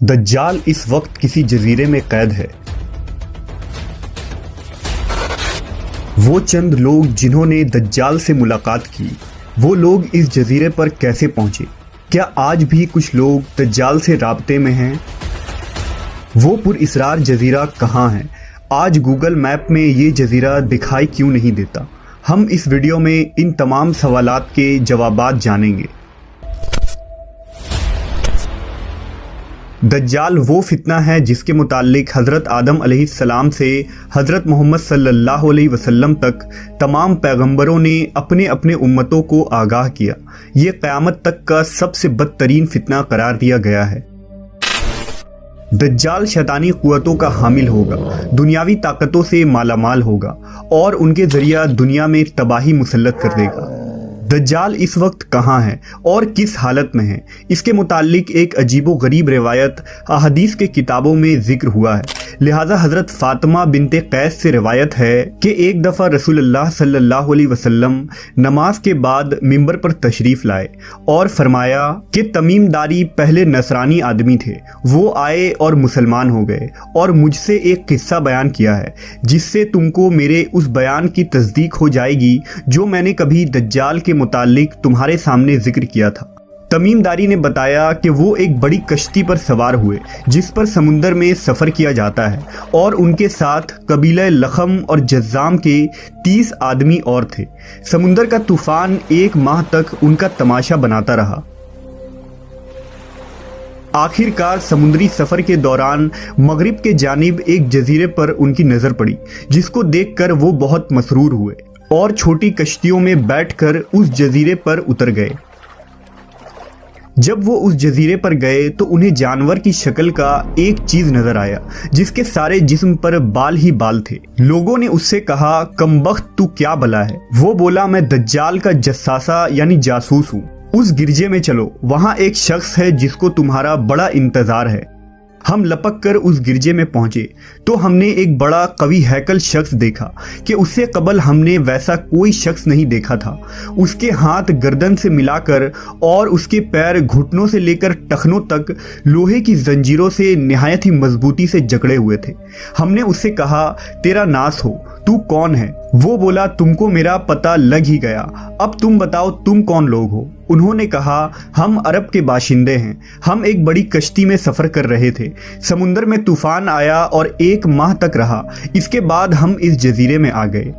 दज्जाल इस वक्त किसी जजीरे में कैद है। वो चंद लोग जिन्होंने दज्जाल से मुलाकात की, वो लोग इस जजीरे पर कैसे पहुंचे? क्या आज भी कुछ लोग दज्जाल से राब्ते में हैं? वो पुरइसरार जजीरा कहाँ है? आज गूगल मैप में ये जजीरा दिखाई क्यों नहीं देता? हम इस वीडियो में इन तमाम सवालात के जवाबात जानेंगे। दज्जाल वो फितना है जिसके मुताल्लिक हज़रत आदम अलैहिस्सलाम से हज़रत मोहम्मद सल्लल्लाहु अलैहि वसल्लम तक तमाम पैगंबरों ने अपने अपने उम्मतों को आगाह किया। ये क़यामत तक का सबसे बदतरीन फितना करार दिया गया है। दज्जाल शैतानी क़ुव्वतों का हामिल होगा, दुनियावी ताकतों से मालामाल होगा और उनके ज़रिया दुनिया में तबाही मुसल्लत कर देगा। दज्जाल इस वक्त कहाँ है और किस हालत में है? इसके मुताल्लिक एक अजीबो गरीब रिवायत अहदीस के किताबों में जिक्र हुआ है। लिहाजा हज़रत फ़ातिमा बिनते कैस से रिवायत है कि एक दफ़ा रसूलुल्लाह सल्लल्लाहु अलैहि वसल्लम नमाज के बाद मिंबर पर तशरीफ़ लाए और फरमाया कि तमीमदारी पहले नसरानी आदमी थे, वो आए और मुसलमान हो गए और मुझसे एक किस्सा बयान किया है जिससे तुमको मेरे उस बयान की तस्दीक हो जाएगी जो मैंने कभी दज्जाल के मुताल्लिक तुम्हारे सामने जिक्र किया था। तमीमदारी ने बताया कि वो एक बड़ी कश्ती पर सवार हुए जिस पर समुंदर में सफ़र किया जाता है और उनके साथ कबीला लखम और जज़्ज़ाम के 30 आदमी और थे। समुंदर का तूफ़ान 1 माह तक उनका तमाशा बनाता रहा। आखिरकार समुद्री सफ़र के दौरान मगरिब के जानिब एक जजीरे पर उनकी नज़र पड़ी जिसको देखकर वो बहुत मसरूर हुए और छोटी कश्तियों में बैठकर उस जजीरे पर उतर गए। जब वो उस जजीरे पर गए तो उन्हें जानवर की शक्ल का एक चीज नजर आया जिसके सारे जिस्म पर बाल ही बाल थे। लोगों ने उससे कहा, कमबख्त तू क्या बला है? वो बोला, मैं दज्जाल का जस्सासा यानी जासूस हूँ। उस गिरजे में चलो, वहाँ एक शख्स है जिसको तुम्हारा बड़ा इंतजार है। हम लपक कर उस गिरजे में पहुंचे तो हमने एक बड़ा कवि हैकल शख्स देखा कि उससे कबल हमने वैसा कोई शख्स नहीं देखा था। उसके हाथ गर्दन से मिलाकर और उसके पैर घुटनों से लेकर टखनों तक लोहे की जंजीरों से निहायत ही मजबूती से जकड़े हुए थे। हमने उससे कहा, तेरा नास हो, तू कौन है? वो बोला, तुमको मेरा पता लग ही गया, अब तुम बताओ तुम कौन लोग हो? उन्होंने कहा, हम अरब के बाशिंदे हैं। हम एक बड़ी कश्ती में सफ़र कर रहे थे। समुंदर में तूफान आया और 1 माह तक रहा। इसके बाद हम इस जजीरे में आ गए।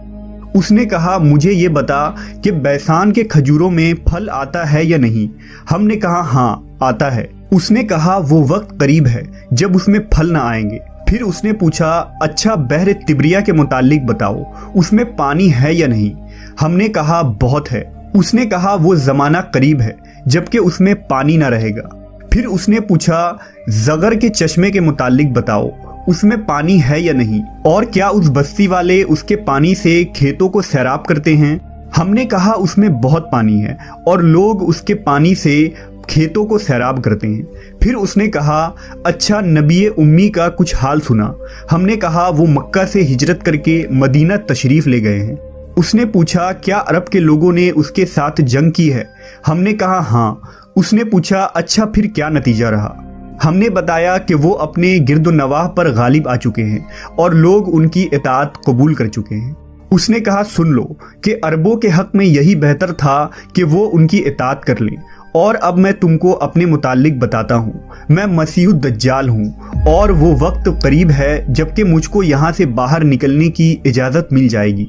उसने कहा, मुझे ये बता कि बैसान के खजूरों में फल आता है या नहीं? हमने कहा, हाँ आता है। उसने कहा, वो वक्त करीब है जब उसमें फल ना आएंगे। फिर उसने पूछा, अच्छा बहर तिब्रिया के मुतालिक बताओ, उसमें पानी है या नहीं? हमने कहा, बहुत है। उसने कहा, वो ज़माना करीब है जबकि उसमें पानी ना रहेगा। फिर उसने पूछा, ज़गर के चश्मे के मुतालिक बताओ, उसमें पानी है या नहीं? और क्या उस बस्ती वाले उसके पानी से खेतों को सैराब करते हैं? हमने कहा, उसमें बहुत पानी है और लोग उसके पानी से खेतों को सैराब करते हैं। फिर उसने कहा, अच्छा नबी उम्मी का कुछ हाल सुना? हमने कहा, वो मक्का से हिजरत करके मदीना तशरीफ ले गए हैं। उसने पूछा, क्या अरब के लोगों ने उसके साथ जंग की है? हमने कहा, हाँ। उसने पूछा, अच्छा फिर क्या नतीजा रहा? हमने बताया कि वो अपने गिरदोनवाह पर गालिब आ चुके हैं और लोग उनकी इताअत कबूल कर चुके हैं। उसने कहा, सुन लो कि अरबों के हक में यही बेहतर था कि वो उनकी इताअत कर लें। और अब मैं तुमको अपने मुतालिक बताता हूँ। मैं मसीह दज्जाल हूँ और वो वक्त करीब है जबकि मुझको यहाँ से बाहर निकलने की इजाज़त मिल जाएगी।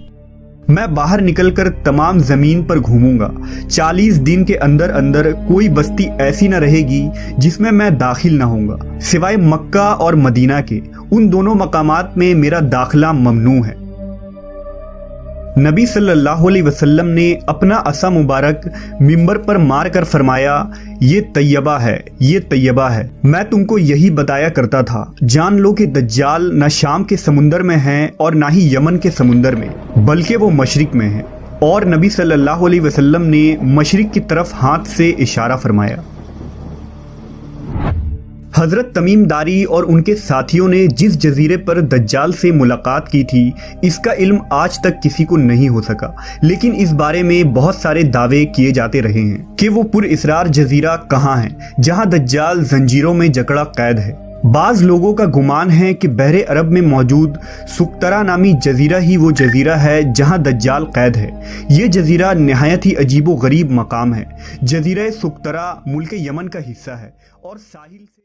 मैं बाहर निकलकर तमाम ज़मीन पर घूमूंगा। 40 दिन के अंदर अंदर कोई बस्ती ऐसी न रहेगी जिसमें मैं दाखिल ना होऊंगा, सिवाय मक्का और मदीना के। उन दोनों मकामात में मेरा दाखिला ममनू है। नबी सल्लल्लाहु अलैहि वसल्लम ने अपना असा मुबारक मिंबर पर मार कर फरमाया, ये तैयबा है, ये तैयबा है। मैं तुमको यही बताया करता था। जान लो कि दज्जाल न शाम के समुंदर में है और ना ही यमन के समुंदर में, बल्कि वो मशरिक में है। और नबी सल्लल्लाहु अलैहि वसल्लम ने मशरिक की तरफ हाथ से इशारा फरमाया। हज़रत तमीमदारी और उनके साथियों ने जिस जजीरे पर दज्जाल से मुलाकात की थी, इसका इल्म आज तक किसी को नहीं हो सका, लेकिन इस बारे में बहुत सारे दावे किए जाते रहे हैं कि वो पुरइसरार जजीरा कहाँ है जहाँ दज्जाल जंजीरों में जकड़ा कैद है। بعض لوگوں کا گمان ہے کہ بحر عرب میں موجود سقطرہ نامی جزیرہ ہی وہ جزیرہ ہے جہاں دجال قید ہے۔ یہ جزیرہ نہایت ہی عجیب و غریب مقام ہے۔ جزیرہ سقطرہ ملک یمن کا حصہ ہے اور ساحل سے